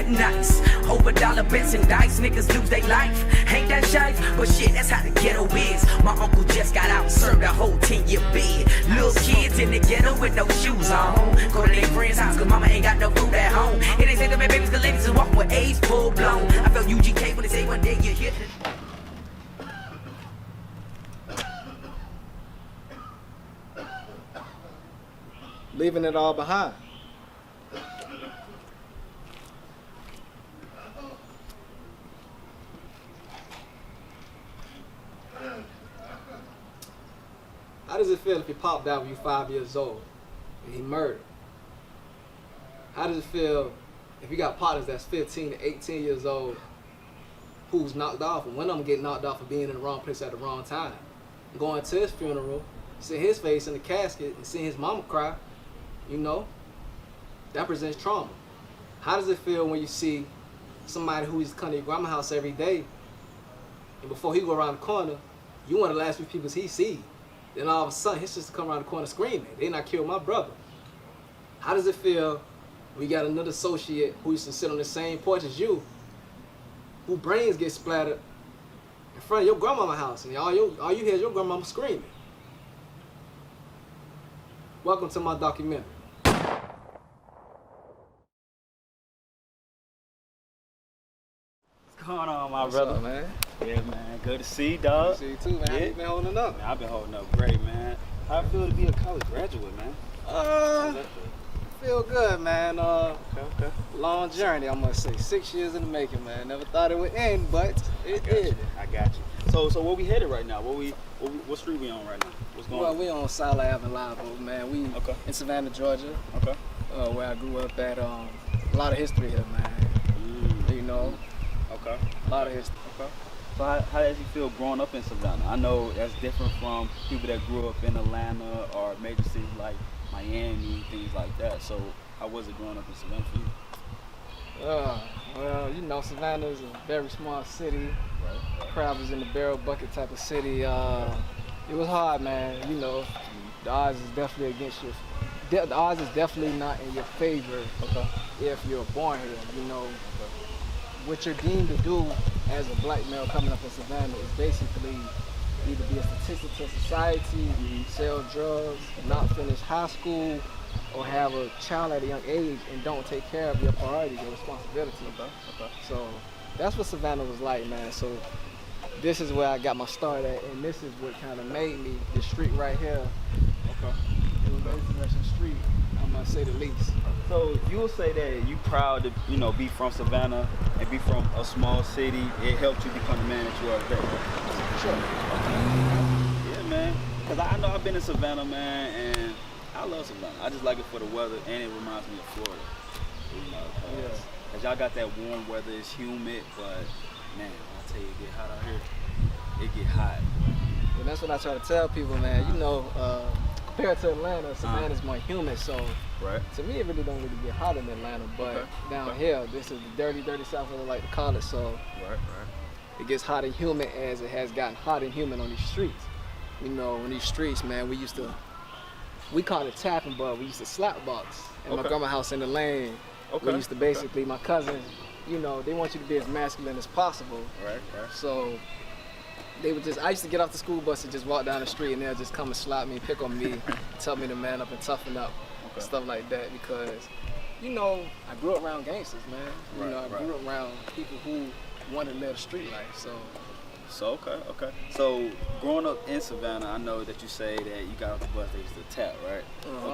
that nice. Over dollar bets and dice, niggas lose their life. Ain't that shite? But shit, that's how the ghetto is. My uncle just got out and served a whole 10-year bid. Little kids in the ghetto with no shoes on. Go to their friend's house cause mama ain't got no food at home. It ain't say that babies, the ladies is walking with AIDS full blown. I felt UGK when they say one day you hit it. Leaving it all behind. How does it feel if you popped out when you're 5 years old and he murdered? How does it feel if you got partners that's 15 to 18 years old who's knocked off, and one of them get knocked off for being in the wrong place at the wrong time? Going to his funeral, seeing his face in the casket and seeing his mama cry, you know, that presents trauma. How does it feel when you see somebody who used to come to your grandma's house every day, and before he go around the corner, you one of the last few people he see, then all of a sudden his sister come around the corner screaming, "They not killed my brother." How does it feel when you got another associate who used to sit on the same porch as you, who brains get splattered in front of your grandmama's house, and all you hear is your grandmama screaming? Welcome to my documentary. What's going on, my What's brother? up, man? Yeah, man. Good to see you, dog. Good to see you too, man. Yeah. How you been holding up? Man, I've been holding up great, man. How it feel to be a college graduate, man? Feel good, man. Okay. Long journey, I must say. 6 years in the making, man. Never thought it would end, but it did. I got you. So where we headed right now? What street we on right now? What's going on? We on South Avenue Live, man. We in Savannah, Georgia. Okay. Where I grew up at. A lot of history here, man. You know. Okay. A lot of history. Okay. So how does you feel growing up in Savannah? I know that's different from people that grew up in Atlanta or major cities like Miami, things like that. So how was it growing up in Savannah for you? Well, you know, Savannah is a very small city. Right. Crab is in the barrel bucket type of city. It was hard, man. You know, the odds is definitely against you. The odds is definitely not in your favor if you're born here. You know, what you're deemed to do as a black male coming up in Savannah is basically either be a statistic to society, sell drugs, not finish high school, or have a child at a young age and don't take care of your priorities, your responsibilities. So that's what Savannah was like, man. So this is where I got my start at, and this is what kind of made me the street right here. It was Insurrection Street, I must say the least. So you will say that you proud to, you know, be from Savannah and be from a small city. It helped you become the man that you are today. Sure. Yeah, man. Cause I know I've been in Savannah, man, and I love Savannah. I just like it for the weather, and it reminds me of Florida. You know, cause y'all got that warm weather. It's humid, but man, I tell you, it get hot out here. It get hot. And that's what I try to tell people, man. You know, compared to Atlanta, Savannah's more humid, so to me it really don't really get hot in Atlanta, but down here, this is the dirty South, as I like to call it, so it gets hot and humid as it has gotten hot and humid on these streets. You know, on these streets, man, we call it tapping, but we used to slap box at my grandma's house in the lane. We used to basically, my cousins, you know, they want you to be as masculine as possible. So they would I used to get off the school bus and just walk down the street, and they'll just come and slap me, pick on me, tell me to man up and toughen up, stuff like that, because, you know, I grew up around gangsters, man. You know, I grew up around people who wanted to live the street life, So okay. So growing up in Savannah, I know that you say that you got off the bus, they used to tap, right?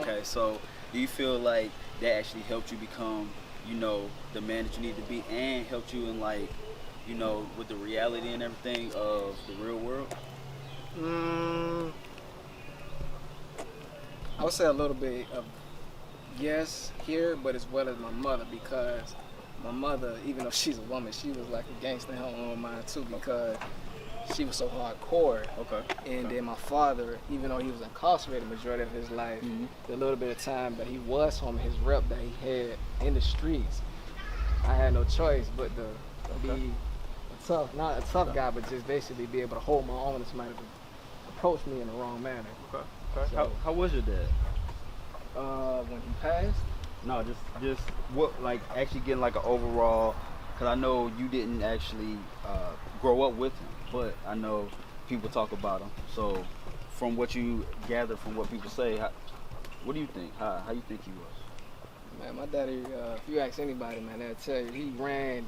Okay, so do you feel like that actually helped you become, you know, the man that you need to be, and helped you in, like, you know, with the reality and everything of the real world? I would say a little bit of yes here, but as well as my mother, because my mother, even though she's a woman, she was like a gangster in her own mind too, because she was so hardcore. And then my father, even though he was incarcerated the majority of his life, the little bit of time that he was home, his rep that he had in the streets, I had no choice but to be not a tough guy, but just basically be able to hold my own if somebody would approach me in the wrong manner. So, how was your dad? When he passed, No, just what, like, actually getting like an overall, because I know you didn't actually grow up with him, but I know people talk about him. So from what you gather from what people say, what do you think? How you think he was? Man, my daddy, if you ask anybody, man, they'll tell you he ran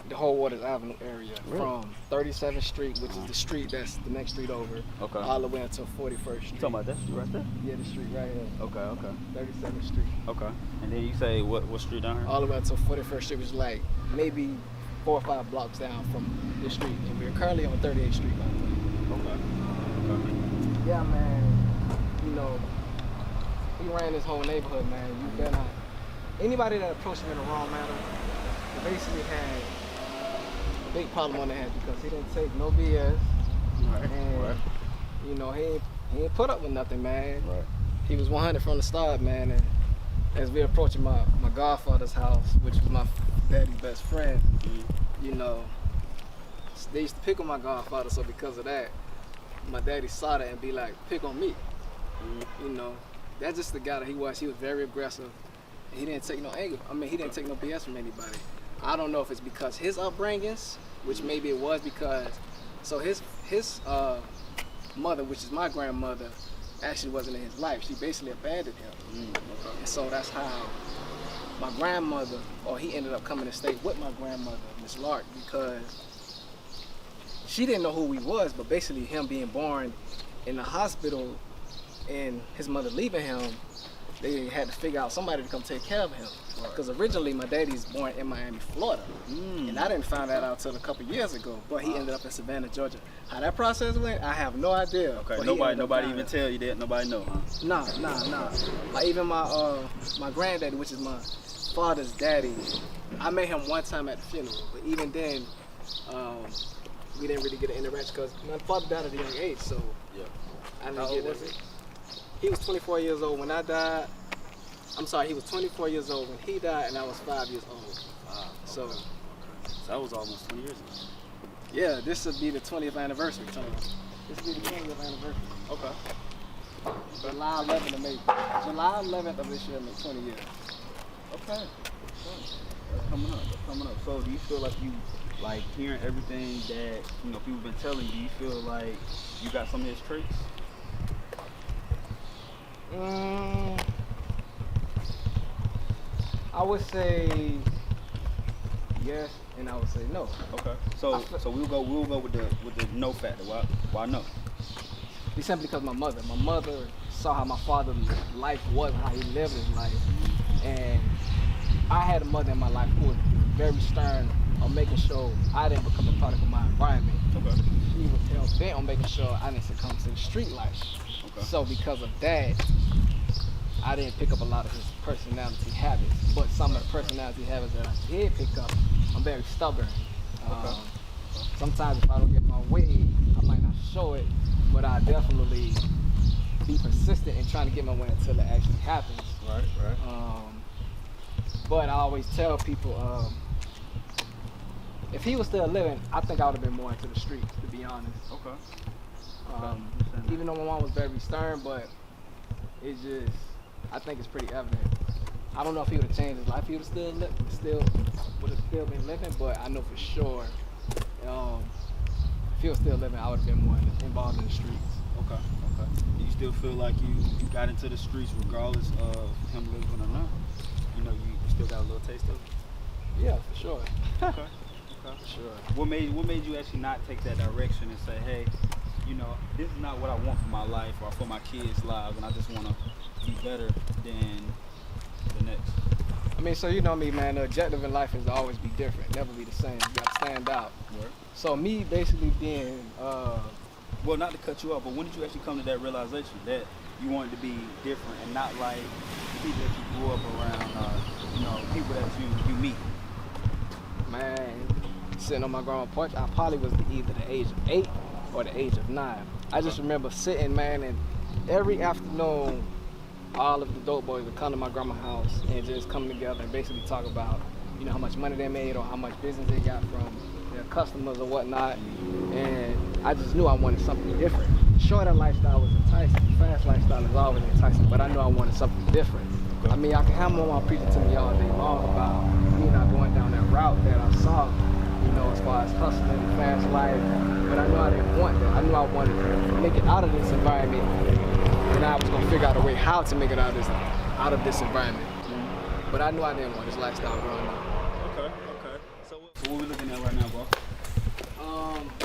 the whole Waters Avenue area from 37th Street, which is the street that's the next street over, all the way until 41st Street. You talking about that street right there? Yeah, the street right here. Okay. 37th Street. Okay. And then you say what street down here? All the way until 41st Street, which is like maybe 4 or 5 blocks down from this street. And we're currently on 38th Street, by the way. Okay. Yeah, man. You know, he ran this whole neighborhood, man. You better not. Anybody that approached him in the wrong manner, he basically had a big problem on their hands because he didn't take no BS. And, you know, he ain't put up with nothing, man. Right. He was 100 from the start, man. And as we approaching my godfather's house, which was my daddy's best friend, you know, they used to pick on my godfather, so because of that, my daddy saw that and be like, pick on me. You know, that's just the guy that he was. He was very aggressive. He didn't take no anger. I mean, he didn't take no BS from anybody. I don't know if it's because his upbringings, which maybe it was because, so his mother, which is my grandmother, actually wasn't in his life. She basically abandoned him. And so that's how my grandmother, or he ended up coming to stay with my grandmother, Miss Lark, because she didn't know who he was, but basically him being born in the hospital and his mother leaving him, they had to figure out somebody to come take care of him. Because originally my daddy's born in Miami, Florida. And I didn't find that out till a couple years ago, but he ended up in Savannah, Georgia. How that process went, I have no idea. Okay, nobody even tell you that? Nobody know, huh? Nah. Like even my granddaddy, which is my father's daddy, I met him one time at the funeral, but even then, we didn't really get an interaction because my father died at a young age, so I didn't get it. He was 24 years old when I died. I'm sorry, he was 24 years old when he died, and I was 5 years old. Wow. So that was almost 20 years ago. Yeah, this would be the 20th anniversary, Tom. This would be the 20th anniversary. Okay. July 11th of May. July 11th of this year makes 20 years. Okay. That's coming up. So do you feel like you, like, hearing everything that, you know, people been telling you, do you feel like you got some of his traits? I would say yes, and I would say no. Okay. So we'll go with the no factor. Why no? It's simply because my mother saw how my father's life was, how he lived his life, and I had a mother in my life who was very stern on making sure I didn't become a product of my environment. Okay. She was hell bent on making sure I didn't succumb to the street life. Okay. So because of that, I didn't pick up a lot of his personality habits, but some of the personality habits that I did pick up, I'm very stubborn. Okay. Sometimes if I don't get my way, I might not show it, but I definitely be persistent in trying to get my way until it actually happens. Right. But I always tell people, if he was still living, I think I would have been more into the streets, to be honest. Okay. Even though my mom was very stern, but it's just, I think it's pretty evident. I don't know if he would have changed his life, if he would have still been living, but I know for sure, if he was still living, I would have been more involved in the streets. Okay. Do you still feel like you got into the streets regardless of him living or not? You know, you still got a little taste of it? Yeah, for sure. Okay. For sure. What made you actually not take that direction and say, hey, you know, this is not what I want for my life or for my kids' lives, and I just want to be better than the next? I mean, so you know me, man, the objective in life is to always be different, never be the same. You got to stand out. Right. So me basically being... well, not to cut you off, but when did you actually come to that realization that you wanted to be different and not like the people that you grew up around, you know, people that you meet? Man, sitting on my grandma's porch, I probably was either the age of 8 or the age of 9. I just remember sitting, man, and every afternoon, all of the dope boys would come to my grandma's house and just come together and basically talk about, you know, how much money they made or how much business they got from their customers or whatnot. And I just knew I wanted something different. Shorter lifestyle was enticing. Fast lifestyle is always enticing, but I knew I wanted something different. Okay. I mean, I can have my mom preaching to me all day long about me not going down that route that I saw, you know, as far as hustling and fast life. But I knew I didn't want that. I knew I wanted to make it out of this environment, and I was gonna figure out a way how to make it out of this environment. But I knew I didn't want this lifestyle growing up. Okay. So what we looking at right now, bro?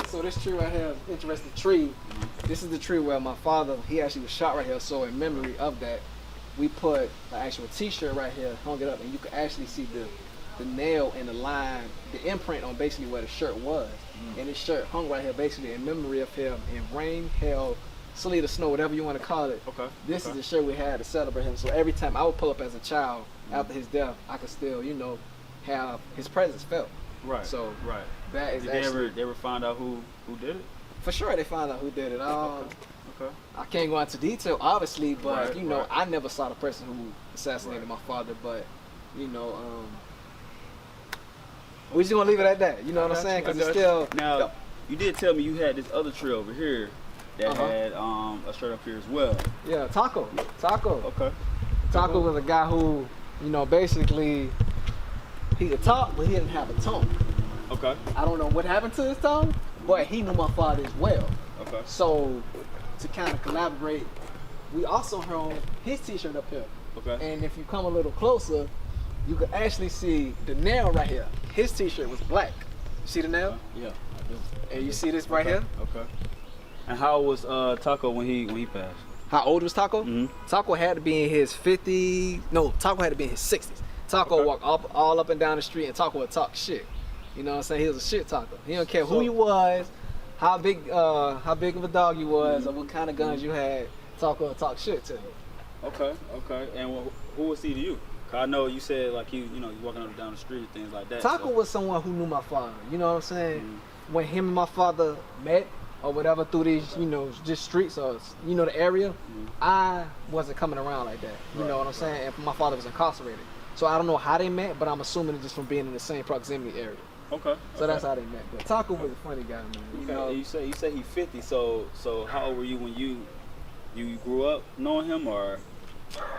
So this tree right here, interesting tree. This is the tree where my father, he actually was shot right here. So in memory of that, we put the actual T-shirt right here, hung it up, and you can actually see the nail and the line, the imprint on basically where the shirt was. And this shirt hung right here basically in memory of him in rain, hail, sleet or snow, whatever you want to call it. Okay. This is the shirt we had to celebrate him. So every time I would pull up as a child after his death, I could still, you know, have his presence felt. Right. So right. that is Did they ever find out who did it? for sure they found out who did it. Okay. I can't go into detail, obviously, but Right, you know, right. I never saw the person who assassinated my father. But you know, we just gonna leave it at that. You know what I'm saying? Because it's still Now, you did tell me you had this other tree over here that Uh-huh. had a shirt up here as well. yeah, Taco. Okay. Taco was a guy who, you know, basically he could talk, but he didn't have a tongue. Okay. I don't know what happened to his tongue, but he knew my father as well. Okay. So to kind of collaborate, we also hung his T-shirt up here. Okay. And if you come a little closer, you can actually see the nail right here. His T-shirt was black. You see the nail? Yeah, I do. And you see this right here? Okay. And how was Taco when he passed? How old was Taco? Mhm. Taco had to be in his 50s. No, Taco had to be in his 60s. Taco Okay. walked all up and down the street, and Taco would talk shit. You know what I'm saying? He was a shit talker. He don't care who So- you was, how big of a dog you was, or what kind of guns you had. Taco would talk shit to you. Okay. And who was he to you? 'Cause I know you said like you walking up and down the street, things like that. Taco so- was someone who knew my father. You know what I'm saying? When him and my father met or whatever through these, you know, just streets or, you know, the area, I wasn't coming around like that. You know what I'm saying? And my father was incarcerated. So I don't know how they met, but I'm assuming it's just from being in the same proximity area. Okay. So that's how they met. But Taco was a funny guy, man. You Okay. know, You say he's 50. So how old were you when you grew up knowing him, or?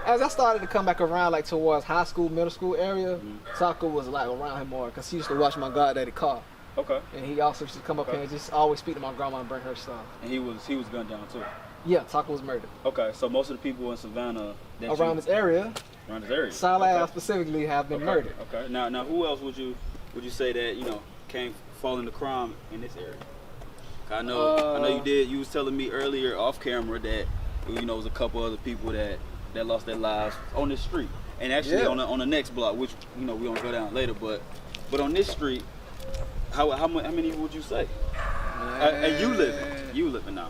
as I started to come back around, like towards high school, middle school area, Taco was like around him more because he used to watch my goddaddy car. Okay. And he also used to come up here and just always speak to my grandma and bring her stuff. And he was gunned down too. Yeah, Taco was murdered. Okay. So most of the people in Savannah Around this area, around this area. Salad Okay. specifically have been Okay. murdered. Okay. Now who else would you say that came fall into crime in this area? 'Cause I know you did. You was telling me earlier off camera that it was a couple other people that lost their lives on this street, and actually Yeah. on the next block, which we gonna go down later. But on this street, how many would you say? And you living now?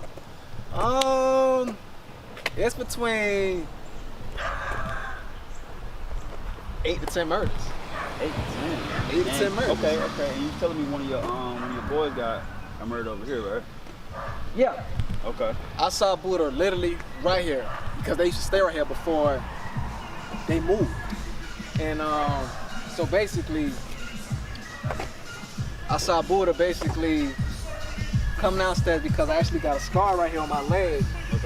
It's between 8 to 10 murders. 8 to 10. 8 to 10 murders. Okay. And you telling me one of your boys got a murder over here, right? Yeah, Okay. I saw Buddha literally right here because they used to stay right here before they moved. And so basically, I saw Buddha basically come downstairs because I actually got a scar right here on my leg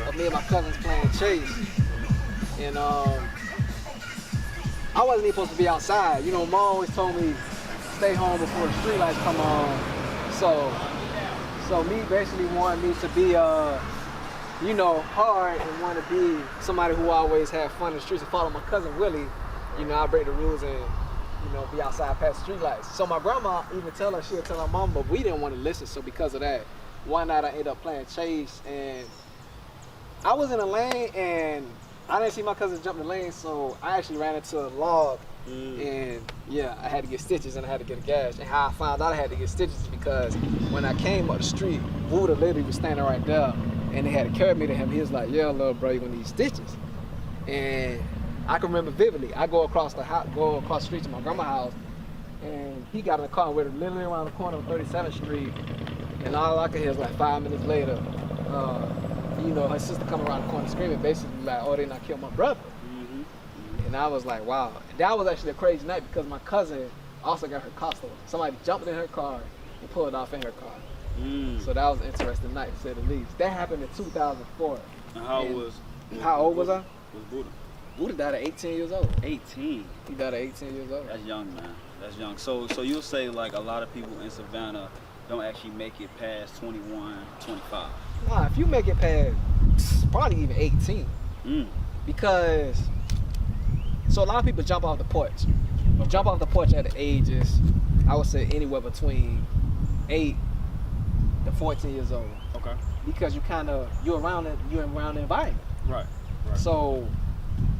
of me and my cousins playing chase. And I wasn't even supposed to be outside. You know, Mom always told me stay home before the street lights come on. So me basically wanted me to be hard and want to be somebody who always had fun in the streets and follow my cousin Willie. I break the rules and be outside past the street lights. So my grandma even she'll tell her mom, but we didn't want to listen. So because of that, one night I ended up playing chase and I was in a lane and I didn't see my cousin jump the lane, so I actually ran into a log and I had to get stitches and I had to get a gash. And how I found out I had to get stitches is because when I came up the street, Buddha literally was standing right there and they had to carry me to him. He was like, yeah, little bro, you're gonna need stitches. And I can remember vividly, I go across the street to my grandma's house and he got in the car with her literally around the corner of 37th Street. And all I could hear was like 5 minutes later, her sister coming around the corner screaming, basically like, oh, they not killed my brother. And I was like, wow. That was actually a crazy night because my cousin also got her car stolen. Somebody jumped in her car and pulled off in her car. So that was an interesting night, to say the least. That happened in 2004. And how old was I? Was Buddha? Buddha died at 18 years old. 18. He died at 18 years old. That's young, man. That's young. So you'll say like a lot of people in Savannah don't actually make it past 21, 25. Nah, if you make it past probably even 18. Because so a lot of people jump off the porch. Jump off the porch at the ages, I would say anywhere between 8 to 14 years old. Okay. Because you're around the environment. Right. So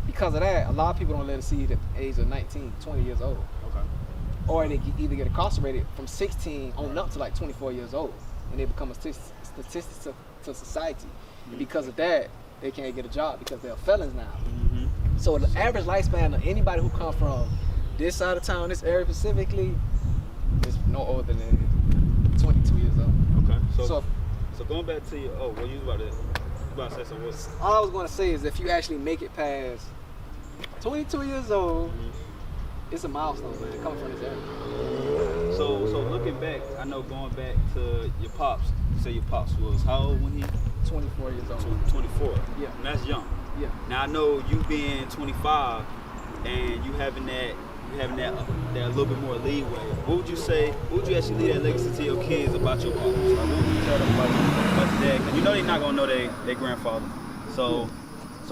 because of that, a lot of people don't let it see the age of 19, 20 years old. Okay. Or they either get incarcerated from 16 on up to like 24 years old, and they become a statistic to society. And because of that, they can't get a job because they're felons now. So the average lifespan of anybody who comes from this side of town, this area specifically, is no older than 22 years old. Okay. So going back to your, you was about to say something. All I was going to say is if you actually make it past 22 years old, it's a milestone, man, coming from this area. So looking back, I know going back to your pops, you say your pops was how old when he? 24 years old. 24. Yeah. And that's young. Yeah. Now I know you being 25 and you having that a little bit more leeway. What would you say? What would you actually leave that legacy to your kids about your pops? Like, what would you tell them about your dad? Because you know they're not gonna know their grandfather. So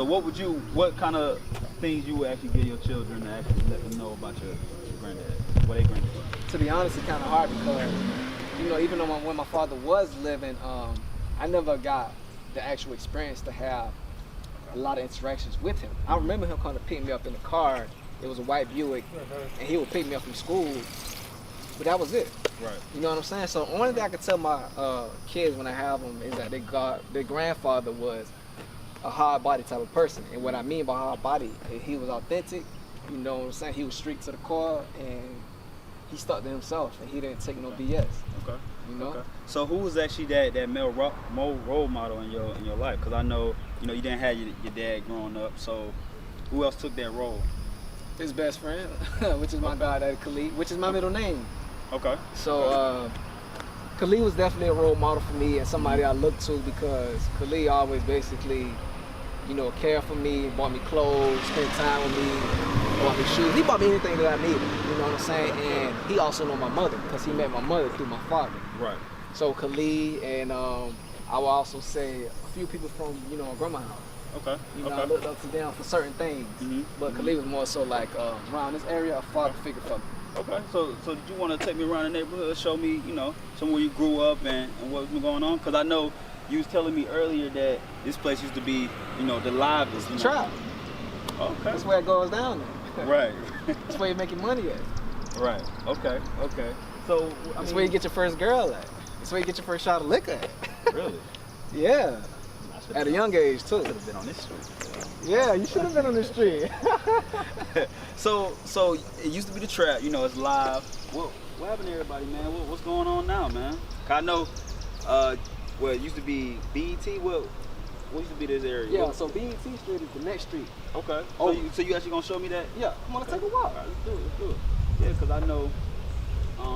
what kind of things you would actually give your children to actually let them know about your granddad, what they granddad? To be honest, it's kind of hard because even though when my father was living, I never got the actual experience to have a lot of interactions with him. I remember him coming to pick me up in the car. It was a white Buick, and he would pick me up from school, but that was it. Right. You know what I'm saying? So the only thing I can tell my kids when I have them is that their grandfather was a hard body type of person. And what I mean by hard body, he was authentic, you know what I'm saying? He was straight to the core, and he stuck to himself, and he didn't take no BS. Okay. You know? Okay. So who was actually that male role model in your life? Because I know, you didn't have your dad growing up, so who else took that role? His best friend, which is my goddaddy Khalid, which is my middle name. Okay. So Khalid was definitely a role model for me and somebody I looked to because Khalid always basically, cared for me, bought me clothes, spent time with me, bought me shoes. He bought me anything that I needed, you know what I'm saying? And he also knew my mother because he met my mother through my father. Right. So Khalid and I will also say a few people from, my grandma's house. Okay. I looked up to them for certain things, but Khalid was more so like around this area, a father figure for me. Okay, so did you want to take me around the neighborhood, show me, somewhere you grew up and what's been going on? Because I know you was telling me earlier that this place used to be, the livest. Trap. Okay. That's where it goes down there. Right. That's where you're making money at. Right. Okay. So that's where you get your first girl at. That's where you get your first shot of liquor at. Really? Yeah. At a young age too. Should have been on this street. Yeah, you should have been on the street. So it used to be the trap, it's live. What happened to everybody, man? What's going on now, man? I know, it used to be BET. What used to be this area? Yeah, so BET Street is the next street. Okay. Oh. So you actually gonna show me that? Yeah, I'm gonna take a walk. All right, let's do it. Yeah, because I know,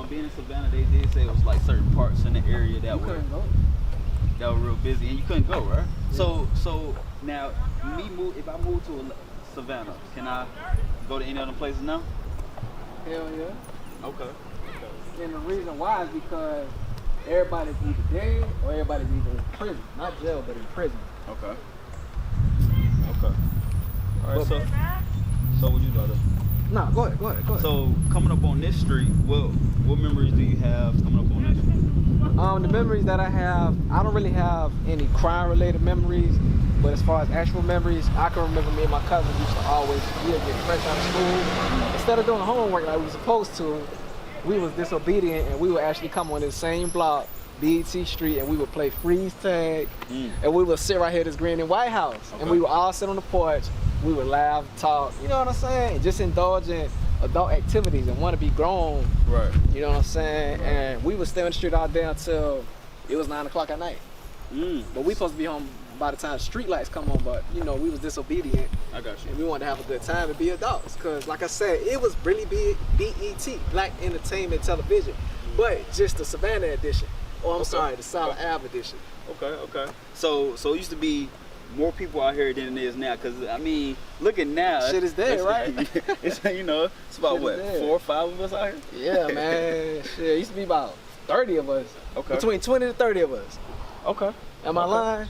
being in Savannah, they did say it was like certain parts in the area that were real busy, and you couldn't go, right? Yeah. So now, if I move to Savannah, can I go to any other places now? Hell yeah. Okay. And the reason why is because everybody's either dead or everybody's either in prison. Not jail, but in prison. Okay. All right, so what you got to? Nah, go ahead. So coming up on this street, what memories do you have coming up on this street? The memories that I have, I don't really have any crime-related memories, but as far as actual memories, I can remember me and my cousins used to always, get fresh out of school. Instead of doing homework like we were supposed to, we was disobedient and we would actually come on this same block, BET Street, and we would play freeze tag, and we would sit right here at this green and white house, and we would all sit on the porch, we would laugh, talk, you know what I'm saying? Just indulge in adult activities and want to be grown. Right. You know what I'm saying? Right. And we would stay on the street all day until it was 9 o'clock at night. But we supposed to be home by the time the street lights come on, but we was disobedient. I got you. And we wanted to have a good time and be adults. Cause like I said, it was really big BET, Black Entertainment Television, but just the Savannah edition. Oh, I'm sorry, the Solid Ave edition. Okay. So it used to be more people out here than it is now. Cause I mean, looking now, Shit is there, right? It's you know, it's about Shit is what there. 4 or 5 of us out here. Yeah, man. Shit, it used to be about 30 of us. Okay. Between 20 to 30 of us. Okay. Am I lying?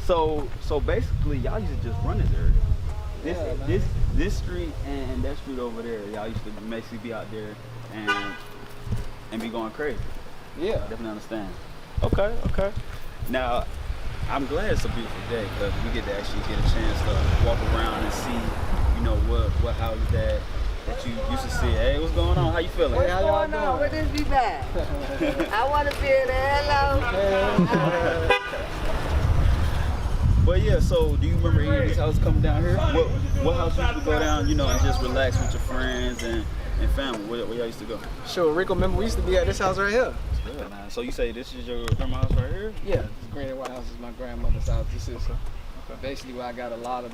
So basically, y'all used to just run this area. Yeah, man. This street and that street over there, y'all used to basically be out there and be going crazy. Yeah. Definitely understand. Okay. Now, I'm glad it's a beautiful day because we get to actually get a chance to walk around and see, you know, what houses that you used to see. Hey, what's going on? How you feeling? What's how y'all going on? doing? Where this be back? I want to be there. Hello. But yeah, so do you remember any of these houses coming down here? What house you used to go down, you know, and just relax with your friends and family? Where y'all used to go? Sure, Rico, remember we used to be at this house right here. Yeah, man. So you say this is your grandma's house right here? Yeah, this Green and White House is my grandmother's house. This is basically where I got a lot of,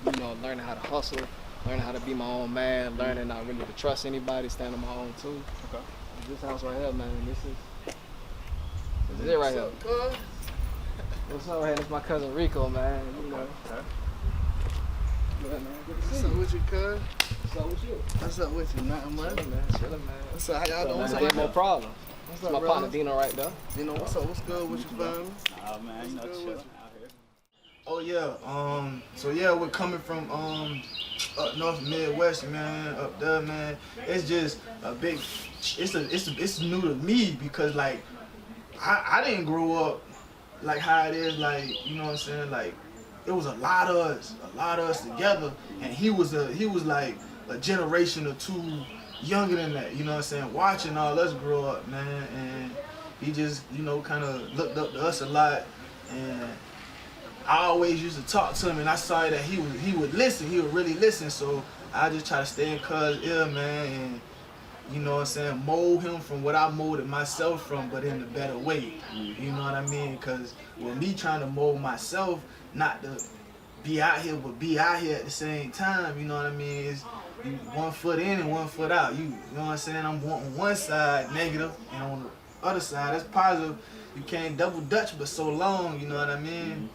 you know, learning how to hustle, learning how to be my own man, learning not really to trust anybody, stand on my own too. Okay. This house right here, man, this is it right here. What's up, man? It's my cousin Rico, man. You know. Okay. Yeah, man. Good to What's see up you. with you, cuz? What's up with you? What's up with you? Nothing much. Chilling, man. Chilling, man. What's up? How y'all doing? What's What's up? up? No problem. What's That's up, my partner brother? Dino right there. You know what's up? What's good with your family? Nah, man, you know, What's good chilling with out here. Oh yeah, so yeah, we're coming from up north Midwest, man, up there, man. It's just a big, it's new to me because like I didn't grow up like how it is, like, you know what I'm saying, like it was a lot of us together, and he was like a generation or two younger than that, you know what I'm saying, watching all us grow up, man, and he just, you know, kind of looked up to us a lot, and I always used to talk to him, and I saw that he would listen, he would really listen, so I just try to stay in cuz ear, man, and you know what I'm saying, mold him from what I molded myself from, but in a better way, you know what I mean, because with me trying to mold myself, not to be out here, but be out here at the same time, you know what I mean, is you 1 foot in and 1 foot out, you know what I'm saying, I'm on one side negative, and on the other side, that's positive, you can't double dutch but so long, you know what I mean.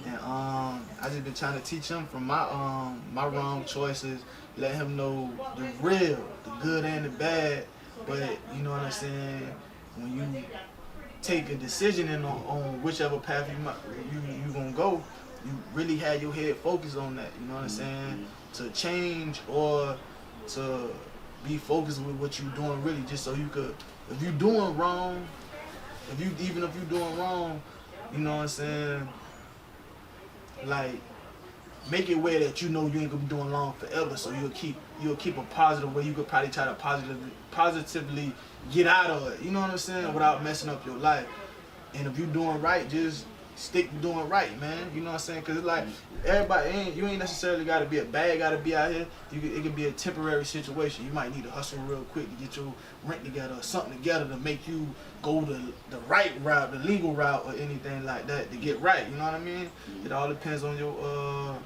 And I just been trying to teach him from my wrong choices, let him know the real, the good and the bad. But you know what I'm saying, when you take a decision on whichever path you gonna go, you really have your head focused on that. You know what I'm saying, to change or to be focused with what you're doing really, just so you could, if you're doing wrong, even if you're doing wrong, you know what I'm saying, like, make it where that you know you ain't gonna be doing long forever, so you'll keep a positive way. You could probably try to positively get out of it, you know what I'm saying, without messing up your life. And if you're doing right, just stick to doing right, man, you know what I'm saying, because it's like, everybody you ain't necessarily gotta be gotta be out here. It could be a temporary situation. You might need to hustle real quick to get your rent together or something together to make you go the right route, the legal route, or anything like that to get right, you know what I mean. It all depends on your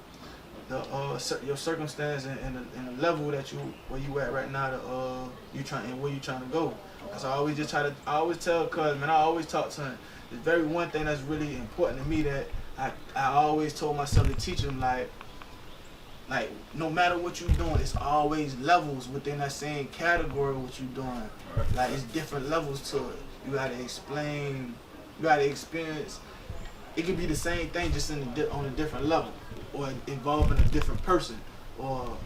your circumstance and the level that where you at right now, where you trying to go. So I always tell cuz, man, I always talk to him. The very one thing that's really important to me that I always told myself to teach him, like no matter what you're doing, it's always levels within that same category of what you're doing. Like, it's different levels to it. You gotta explain, you gotta experience. It could be the same thing, just on a different level, or involving a different person, or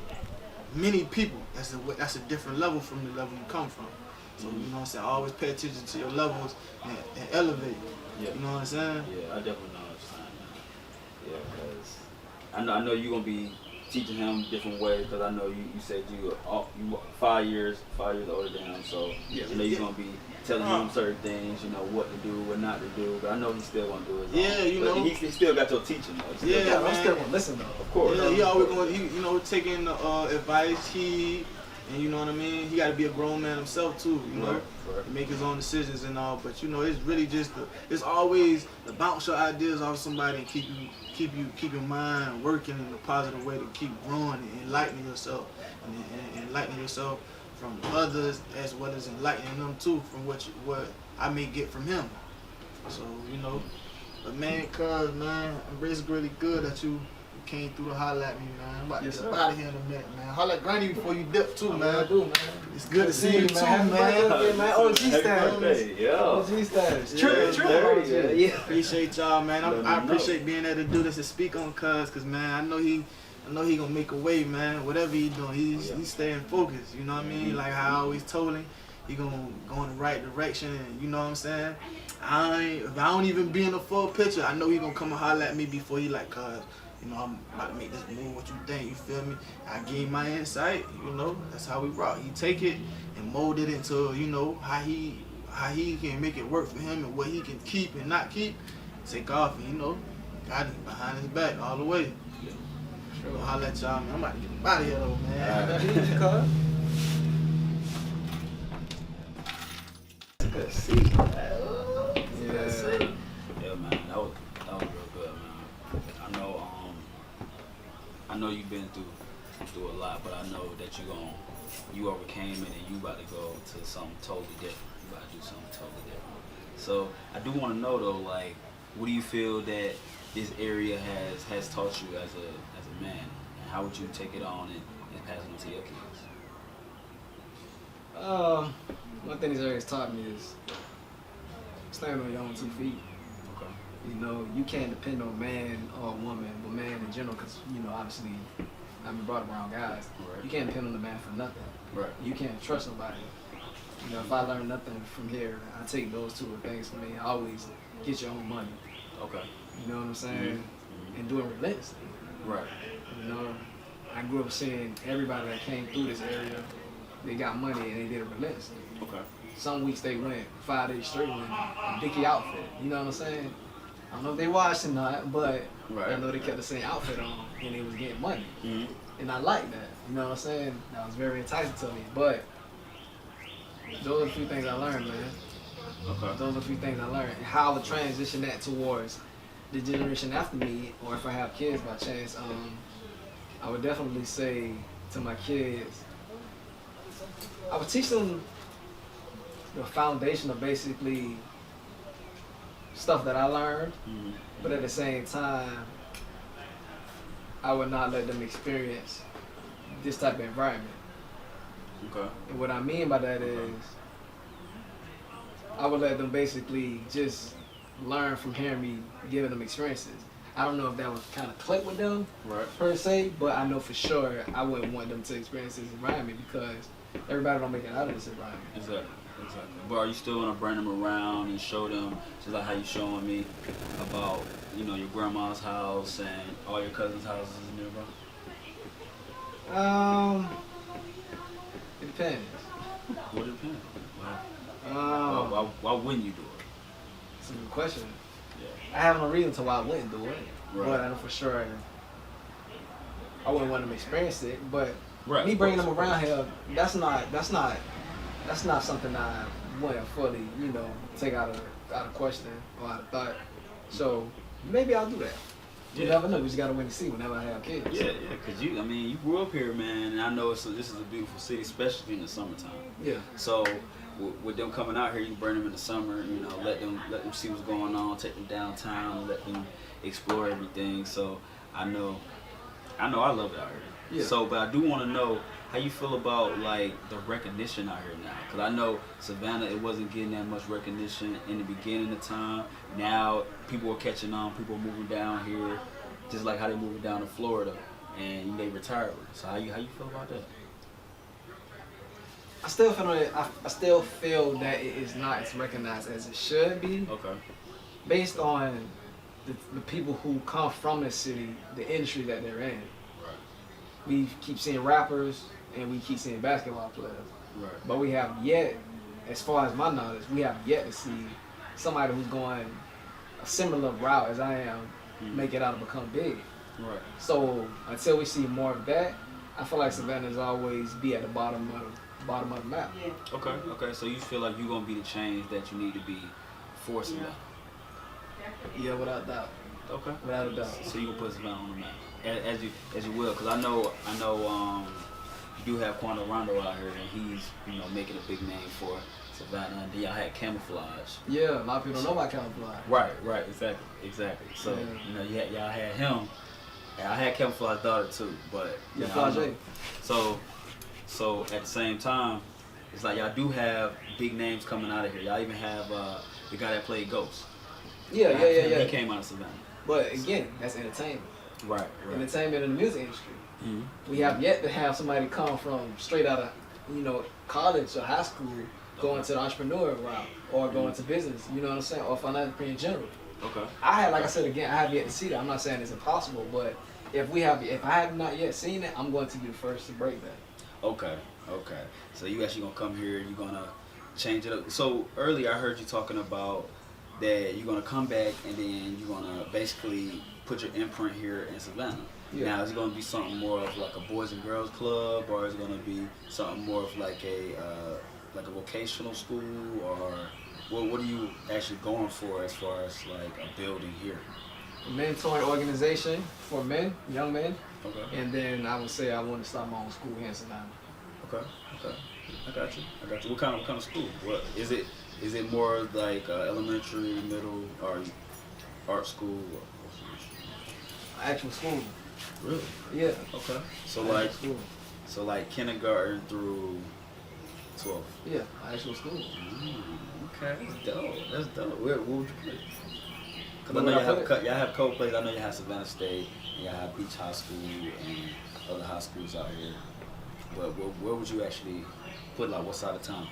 many people. That's a different level from the level you come from. So, you know what I'm saying, always pay attention to your levels and elevate. Yeah. You know what I'm saying? Yeah, I definitely know what you're saying, man. Yeah, because I know you're gonna be teaching him different ways. Because I know you said you 5 years older than him, so you know you're gonna be telling him certain things, you know, what to do, what not to do. But I know he's still gonna do his own. Yeah, you But know. he still got your teaching though. Yeah, I'm still gonna listen though. Of course. Yeah, he always going, taking advice, and you know what I mean. He got to be a grown man himself too, you know, Right. make his own decisions and all. But you know, it's really just it's always to bounce your ideas off somebody and keep your mind working in a positive way to keep growing and enlightening yourself, and enlightening yourself from others as well as enlightening them too from what I may get from him. So you know, But man, cuz man, it's really good that you came through to holler at me, man. I'm about to get out of here in a minute, man. Holler at Granny before you dip too, man. I do, man. It's good to see you too, Happy man. birthday, man. OG status. Yeah. OG status. Yeah, Trip. Yeah. Appreciate y'all, man. I appreciate being able to do this and speak on cuz man, I know he gonna make a way, man. Whatever he doing, he's staying focused. You know what I mean? Like how I always told him, he gonna go in the right direction. And you know what I'm saying? If I don't even be in the full picture, I know he gonna come and holler at me before he like, cuz, you know, I'm about to make this move. What you think? You feel me? I give him my insight. You know, that's how we rock. He take it and mold it into, you know, how he can make it work for him and what he can keep and not keep. Take off, and, you know, got him behind his back all the way. Sure. I'll holler at y'all, man. I'm about to get out of here, though, man. Good see. Yeah, man, that was real good, man. I know you've been through a lot, but I know that you overcame it, and you about to go to something totally different. You about to do something totally different. So I do want to know though, like, what do you feel that this area has taught you as a man, and how would you take it on and pass it on to your kids? One thing these areas taught me is stand on your own 2 feet. Okay. You know, you can't depend on man or woman, but man in general, because, you know, obviously, I've been brought up around guys. Right. You can't depend on the man for nothing. Right. You can't trust nobody. You know, if I learn nothing from here, I take those 2 things from me. I always get your own money. Okay. You know what I'm saying? Mm-hmm. And do it relentlessly. Right. You know, I grew up seeing everybody that came through this area, they got money and they did it relentlessly. Okay. Some weeks they went 5 days straight in a Dickie outfit. You know what I'm saying? I don't know if they washed or not, but Right. I know they kept the same outfit on and they was getting money. Mm-hmm. And I like that. You know what I'm saying? That was very enticing to me. But those are the few things I learned, man. Okay. Those are the few things I learned. And how to transition that towards the generation after me, or if I have kids by chance, I would definitely say to my kids, I would teach them the foundation of basically stuff that I learned, but at the same time, I would not let them experience this type of environment. Okay. And what I mean by that is, I would let them basically just learn from hearing me giving them experiences. I don't know if that would kind of click with them, Right. per se, but I know for sure I wouldn't want them to experience this environment because everybody don't make it out of this environment. Exactly. But are you still gonna bring them around and show them, just like how you showing me about, you know, your grandma's house and all your cousins' houses nearby? It depends. What depends? Why wouldn't you do it? It's a good question. Yeah. I have no reason to why I wouldn't do it, Right. but I know for sure I wouldn't want them to experience it. But Right. me bringing them around here, that's not something I wouldn't fully, you know, take out of question or out of thought. So maybe I'll do that. You never know. We just gotta wait and see whenever I have kids. Yeah, cause you grew up here, man, and I know this is a beautiful city, especially in the summertime. Yeah. So with them coming out here, you can bring them in the summer, you know, let them see what's going on, take them downtown, let them explore everything. So I know I love it out here. Yeah. So, but I do want to know how you feel about like the recognition out here now, because I know Savannah, it wasn't getting that much recognition in the beginning of time. Now people are catching on, people are moving down here, just like how they moving down to Florida, and they retired. So how you feel about that? I still feel that it is not as recognized as it should be, Okay. based on the people who come from the city, the industry that they're in. Right. We keep seeing rappers and we keep seeing basketball players, Right. but we have yet, as far as my knowledge, we have yet to see somebody who's going a similar route as I am make it out and become big. Right. So until we see more of that, I feel like Savannah's always be at the bottom of the map. Okay. So you feel like you're gonna be the change that you need to be forcing that. Yeah, without doubt. Okay. Without a doubt. So you gonna put Savannah on the map, as you will, because I know you do have Quando Rondo out here, and he's, you know, making a big name for Savannah. And then y'all had Camouflage. Yeah, a lot of people don't know about Camouflage. Right, exactly. So, you know, y'all had him. And I had Camouflage's daughter too, but you know, I don't know. So at the same time, it's like y'all do have big names coming out of here. Y'all even have the guy that played Ghost. Yeah. He came out of Savannah. But again, that's entertainment. Right. Entertainment in the music industry. Mm-hmm. We have yet to have somebody come from straight out of, you know, college or high school, going to the entrepreneur route or going to business. You know what I'm saying? Or philanthropy in general. Okay. I have yet to see that. I'm not saying it's impossible, but if I have not yet seen it, I'm going to be the first to break that. Okay. So you actually gonna come here and you're gonna change it up. So earlier I heard you talking about that you're gonna come back and then you're gonna basically put your imprint here in Savannah. Yeah. Now is it gonna be something more of like a boys and girls club, or is it gonna be something more of like a vocational school, or what are you actually going for as far as like a building here? A mentoring organization for men, young men. Okay. And then I would say I want to start my own school here in Savannah. Okay. I got you. What kind of school? What is it? Is it more like elementary, middle, or art school? Actual school. Really? Yeah. Okay. So like kindergarten through 12. Yeah, actual school. Okay, that's dope. Where would you put it? Because I know y'all have co-plays. I know you have Savannah State, and y'all have Beach High School, and other high schools out here. But where would you actually put, like, what side of town?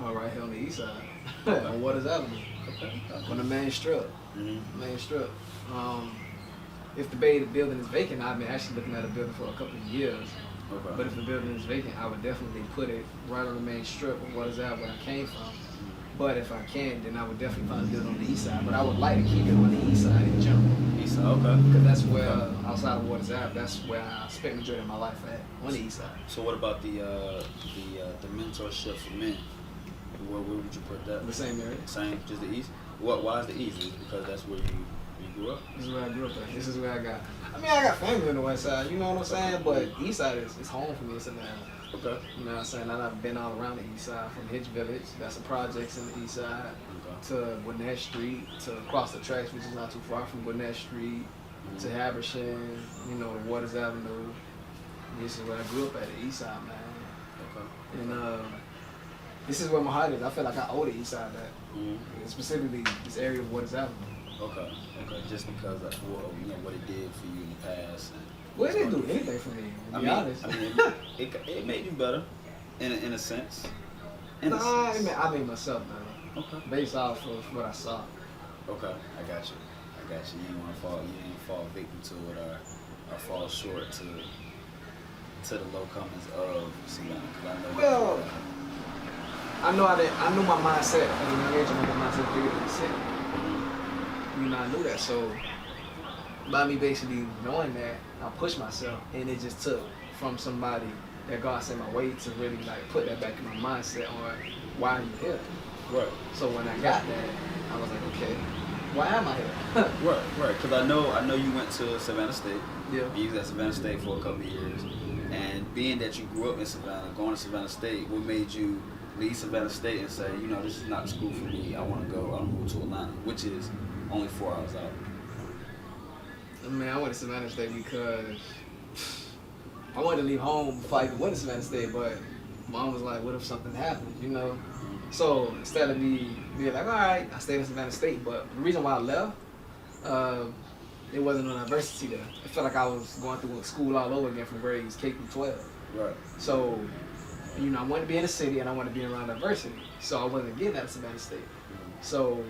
Right here on the east side. On Waters Avenue. Okay. On the main strip. Mm-hmm. Main strip. If the building is vacant, I've been actually looking at a building for a couple of years. Okay. But if the building is vacant, I would definitely put it right on the main strip of Waters Avenue where I came from. But if I can, then I would definitely find a building on the east side. But I would like to keep it on the east side in general. East side, okay. Because that's where, outside of Waters Ave, that's where I spent the majority of my life at, on the east side. So what about the mentorship for men? Where would you put that? The same area. Same, just the east? Why is the east? Is it because that's where you grew up? This is where I grew up at. This is where I got family on the west side, you know what I'm saying? But the east side is home for me, it's Savannah. Okay. You know what I'm saying? I've been all around the east side, from Hitch Village, that's the projects in the east side, to Gwinnett Street, to across the tracks, which is not too far from Gwinnett Street, to Habersham, you know, Waters Avenue. This is where I grew up at, the east side, man. Okay. And this is where my heart is. I feel like I owe the east side that. Specifically, this area of Waters Avenue. Okay. Just because of what it did for you in the past. Well, it didn't do anything for me, to be honest. It made you better, in a sense. I made myself better. Okay. Based off of what I saw. Okay, I got you. You didn't fall victim to it or fall short to the low comings of Savannah. Well, I knew my mindset at a young age. I knew my mindset bigger than the city. You know, I knew that. So by me basically knowing that, I pushed myself, and it just took from somebody that God sent my way to really like put that back in my mindset on why are you here? Right. So when I got that, I was like, okay, why am I here? Right. Because I know you went to Savannah State. Yeah. You was at Savannah State for a couple of years, and being that you grew up in Savannah, going to Savannah State, what made you leave Savannah State and say, this is not the school for me. I want to move to Atlanta, which is only 4 hours out. Man, I went to Savannah State because I wanted to leave home before I even went to Savannah State, but Mom was like, what if something happened, So instead of me being like, all right, I stayed in Savannah State, but the reason why I left, it wasn't no diversity there. I felt like I was going through school all over again from grades K through 12. Right. So, I wanted to be in the city and I wanted to be around diversity. So I wasn't getting that at Savannah State. So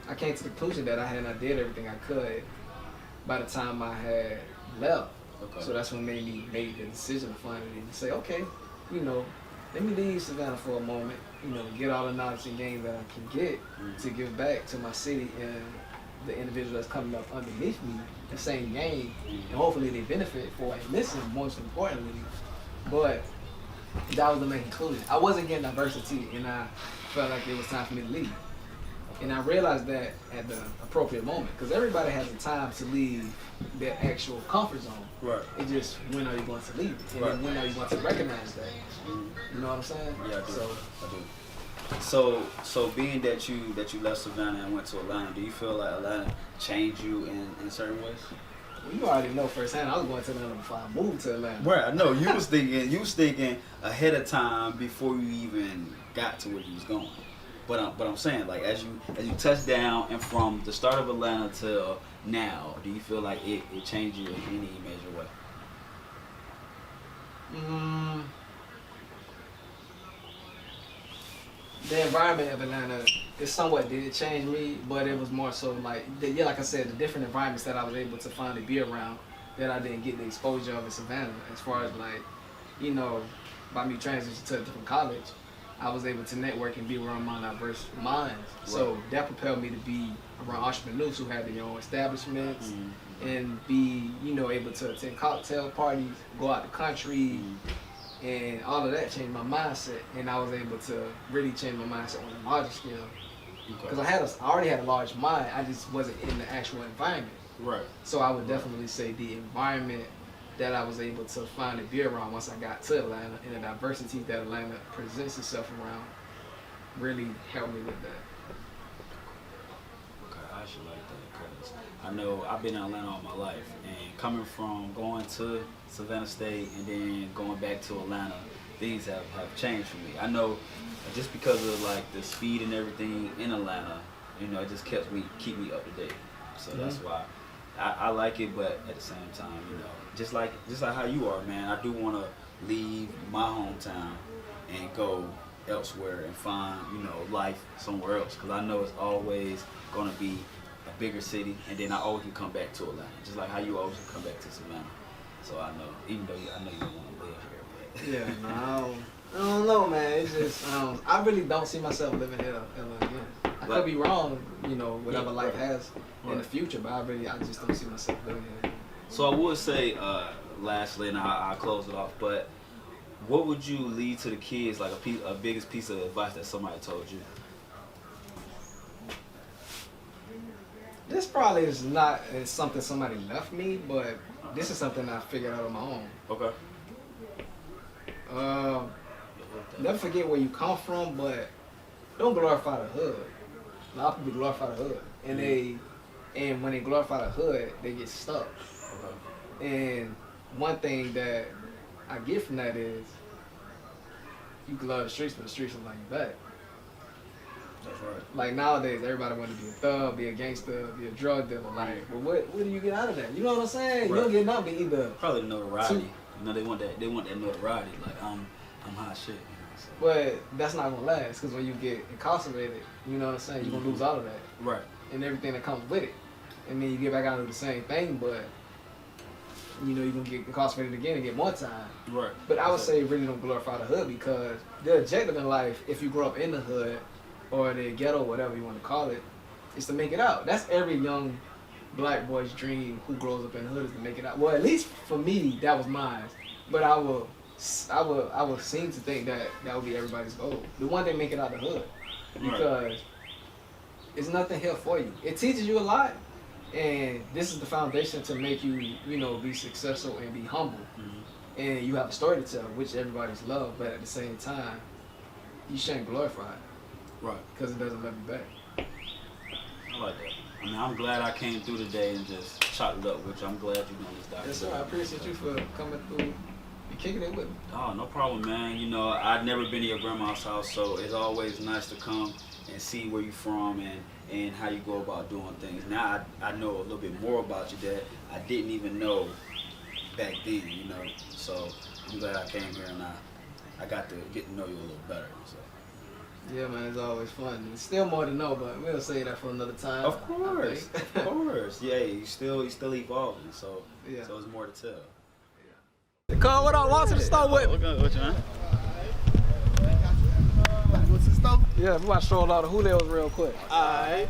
I came to the conclusion that I did everything I could by the time I had left. Okay. So that's what made me make the decision finally to say, okay, let me leave Savannah for a moment, get all the knowledge and gain that I can get to give back to my city and the individual that's coming up underneath me, the same game, and hopefully they benefit for it. And listen, most importantly, but that was the main conclusion. I wasn't getting diversity, and I felt like it was time for me to leave. And I realized that at the appropriate moment, because everybody has a time to leave their actual comfort zone. Right. It's just when are you going to leave it, and then when are you going to recognize that? You know what I'm saying? Yeah, I do. So, I do. So being that you left Savannah and went to Atlanta, do you feel like Atlanta changed you in certain ways? well, you already know firsthand. I was going to Atlanta before I moved to Atlanta. Right, I know you was thinking ahead of time before you even got to where you was going. But I'm saying, like, as you touch down and from the start of Atlanta to now, do you feel like it changed you in any major way? The environment of Atlanta, it somewhat did change me, but it was more so like, like I said, the different environments that I was able to finally be around that I didn't get the exposure of in Savannah. As far as like, you know, by me transitioning to a different college, I was able to network and be around my diverse minds. Right. So that propelled me to be around entrepreneurs who had their own establishments and be, you know, able to attend cocktail parties, go out the country, and all of that changed my mindset. And I was able to really change my mindset on a larger scale. Because I already had a large mind, I just wasn't in the actual environment. Right. So I would definitely say the environment that I was able to finally be around once I got to Atlanta, and the diversity that Atlanta presents itself around really helped me with that. Okay, I actually like that because I know I've been in Atlanta all my life, and coming from going to Savannah State and then going back to Atlanta, things have changed for me. I know just because of like the speed and everything in Atlanta, you know, it just keep me up to date. So that's why I like it, but at the same time, you know, just like how you are, man, I do want to leave my hometown and go elsewhere and find, you know, life somewhere else. Because I know it's always going to be a bigger city, and then I always can come back to Atlanta, just like how you always can come back to Savannah. So I know, even though I know you don't want to live here, but yeah, no, I don't know, man. It's just I really don't see myself living here ever again. I could be wrong, you know, whatever life has in the future, but I just don't see myself living here. So I would say, lastly, and I'll close it off, but what would you leave to the kids, like a biggest piece of advice that somebody told you? This probably is not something somebody left me, but this is something I figured out on my own. Okay. Never forget where you come from, but don't glorify the hood. A lot of people glorify the hood, and when they glorify the hood, they get stuck. Okay. And one thing that I get from that is you can love the streets, but the streets will love you back. That's right. Like nowadays, everybody want to be a thug, be a gangster, be a drug dealer. Like, but what do you get out of that? You know what I'm saying? Right. You don't get nothing either. Probably the notoriety. You know, they want that notoriety. Like I'm hot shit. You know, so. But that's not gonna last, because when you get incarcerated, you know what I'm saying, you're gonna lose all of that. Right. And everything that comes with it. And then you get back out and do the same thing, but you know you're gonna get incarcerated again and get more time. Right. But I would say really don't glorify the hood, because the objective in life, if you grow up in the hood or the ghetto, whatever you want to call it, is to make it out. That's every young black boy's dream who grows up in the hood, is to make it out. Well, at least for me, that was mine. But I would seem to think that would be everybody's goal. The one that make it out the hood, because it's nothing here for you. It teaches you a lot, and this is the foundation to make you, you know, be successful and be humble. And you have a story to tell, which everybody's love. But at the same time, you shouldn't glorify it, right? Because it doesn't love you back. I like that. I mean, I'm glad I came through today and just chopped it up with you. I'm glad you're doing this documentary. Yes, sir. I appreciate you for coming through. Kicking it with me. Oh, no problem, man. You know, I've never been to your grandma's house, so it's always nice to come and see where you're from and how you go about doing things. Now I know a little bit more about you that I didn't even know back then, you know. So I'm glad I came here and I got to get to know you a little better. So. Yeah, man, it's always fun. There's still more to know, but we'll say that for another time. Of course, of course. Yeah, you still evolving, so yeah. So there's more to tell. Cole, what up? Walk to the store with me. What you, man? What's the stuff? Yeah, we want to show a lot of Julio's real quick. Alright,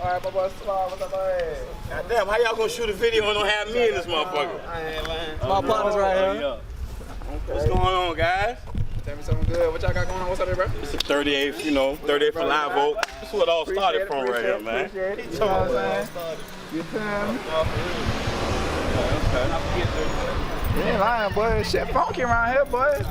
my boy Slav, what's up, man? Goddamn, how y'all gonna shoot a video and don't have me in this motherfucker? I ain't lying. My partner's right here. What's going on, guys? something good. What y'all got going on? What's up there, bro? It's the 38th, you know, 38th for Live Oak. This is what it all started from right here, man. Appreciate it. You know what I'm saying? Good time. Yeah, lying, boy. Shit funky around here, boy.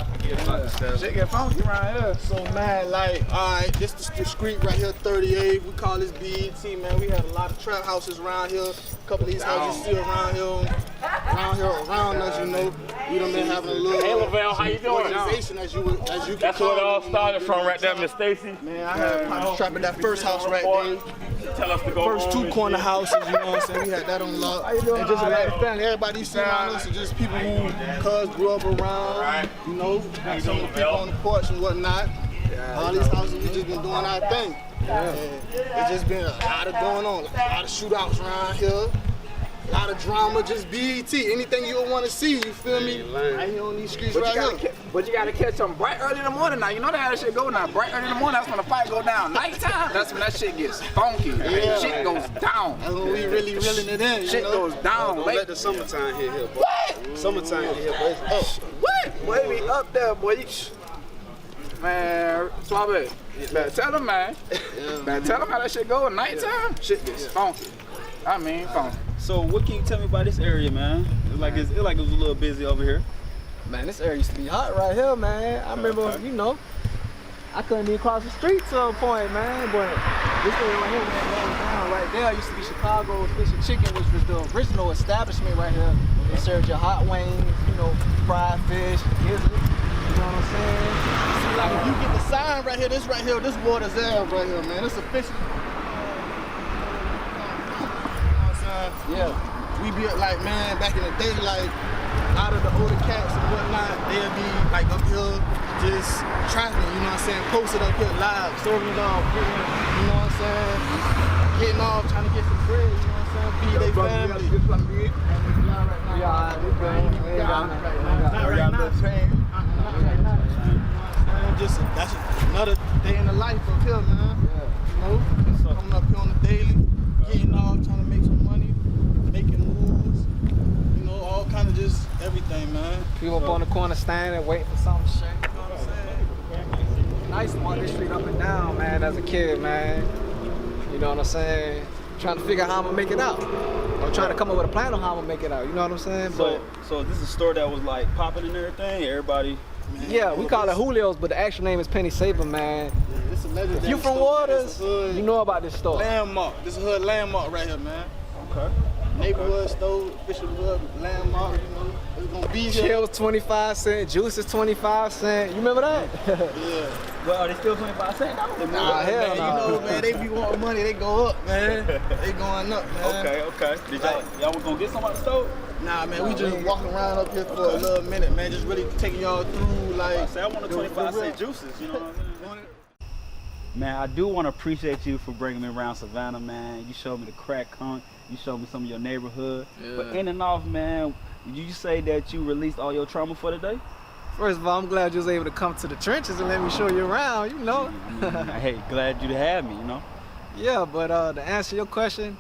Shit get funky around here. So man, like, alright, this is the street right here, 38. We call this BET, man. We had a lot of trap houses around here. A couple of these houses still around us, you know. We done been having a little Hey, Lavelle, how you doing? organization, as you can That's call where it all you know, started from right there, Miss Stacy. Man, I had I was trapping that first house right there. Tell us to go First home two and corner shit. houses, you know what I'm saying? We had that on lock. And just like family, everybody you see around us is just people who cuz grew up around, you know, got some of the people on the porch and whatnot. All these houses, we just been doing our thing. And it's just been a lot of going on, a lot of shootouts around here. A lot of drama, just BET. Anything you want to see, you feel me? Right here on these streets right here. But you gotta catch them bright early in the morning now. You know that shit go now. Bright early in the morning, that's when the fight go down. Nighttime, that's when that shit gets funky. Yeah. Shit goes down. That's when we really reeling it in, you Shit know? goes down. Don't let the summertime hit here, boy. What? Summertime hit here, boy. It's up. What? Boy, we up there, boy. Man, Suave, better tell them, man. Better tell them how that shit go at nighttime. Shit gets funky. I mean, funky. So what can you tell me about this area, man? It was like it was a little busy over here. Man, this area used to be hot right here, man. I remember, you know, I couldn't even cross the street to a point, man. But this area right here, when that goes down right there, used to be Chicago's Fish and Chicken, which was the original establishment right here. They served your hot wings, you know, fried fish, gizzard. You know what I'm saying? See, like, if you get the sign right here, this water's there right here, man. It's official. Yeah. We be like, man, back in the day, like, out of the older cats and whatnot, they'll be like up here just trapping, you know what I'm saying? Posted up here live, serving off, getting, you know what I'm saying? Getting off, trying to get some bread, you know what I'm saying? Feed their family. Not right now, fam. Just that's another day in the life up here, man. You know, coming up here on the daily, getting off, trying to make some money, making moves, you know, all kind of just everything, man. People up on the corner standing, waiting for something to shake. You know what I'm saying? Nice to walk this street up and down, man, as a kid, man. You know what I'm saying? Trying to figure out how I'm gonna make it out. I'm trying to come up with a plan on how I'm gonna make it out. You know what I'm saying? So this is a store that was like popping and everything. Everybody. Man, yeah, we call it Julio's, but the actual name is Penny Saver, man. Yeah, it's a legendary If you from store. Waters, you know about this store. Landmark. This is a hood landmark right here, man. Okay. Neighborhood store, official hood landmark. You know, it's gonna be here. Chill's 25 cents, juice is 25 cents. You remember that? Yeah. Well, are they still 25 cents? Nah, hell Man, no. you know, man, they be wanting money, they go up, man. They going up, man. Okay. Did y'all was gonna get some out the store? Nah, man, we just walking around up here for a little minute, man. Just really taking y'all through, like. I say I want the 25 cent juices. You know what I'm saying? Man, I do want to appreciate you for bringing me around Savannah, man. You showed me the crack hunt. You showed me some of your neighborhood. Yeah. But in and off, man, did you say that you released all your trauma for the day? First of all, I'm glad you was able to come to the trenches and let me show you around, you know. Hey, glad you to have me, you know. Yeah, but to answer your question,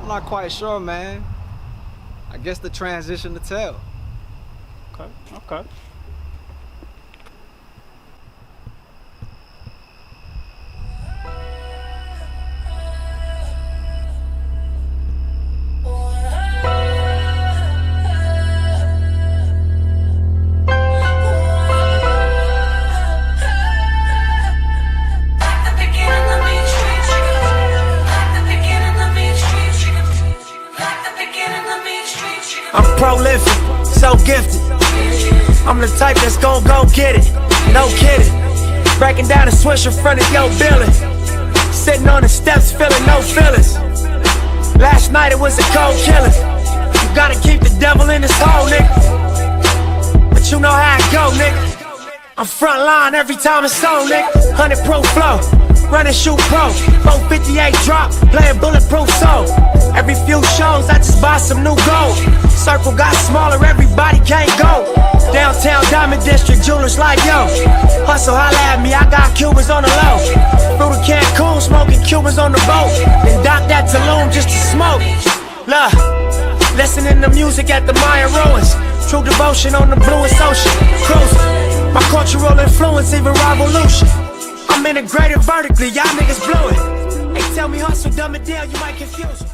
I'm not quite sure, man. I guess the transition to tell. Okay. I'm prolific, so gifted. I'm the type that's gon' go get it, no kidding. Breaking down a switch in front of your building. Sitting on the steps, feeling no feelings. Last night it was a cold killing. You gotta keep the devil in his hole, nigga. But you know how it go, nigga. I'm front line every time it's on, nigga. 100 proof flow, running shoot pro. 458 drop, playing bulletproof soul. Every few shows I just buy some new gold. Circle got smaller, everybody can't go. Downtown Diamond District, jewelers like yo. Hustle, holla at me, I got Cubans on the low. Through the Cancun, smoking Cubans on the boat. Then dock that Tulum just to smoke. Look, listening to music at the Mayan ruins. True devotion on the bluest ocean. Cruising. My cultural influence, even revolution. I'm integrated vertically, y'all niggas blew it. Hey, tell me hustle, dumb it down, you might confuse 'em.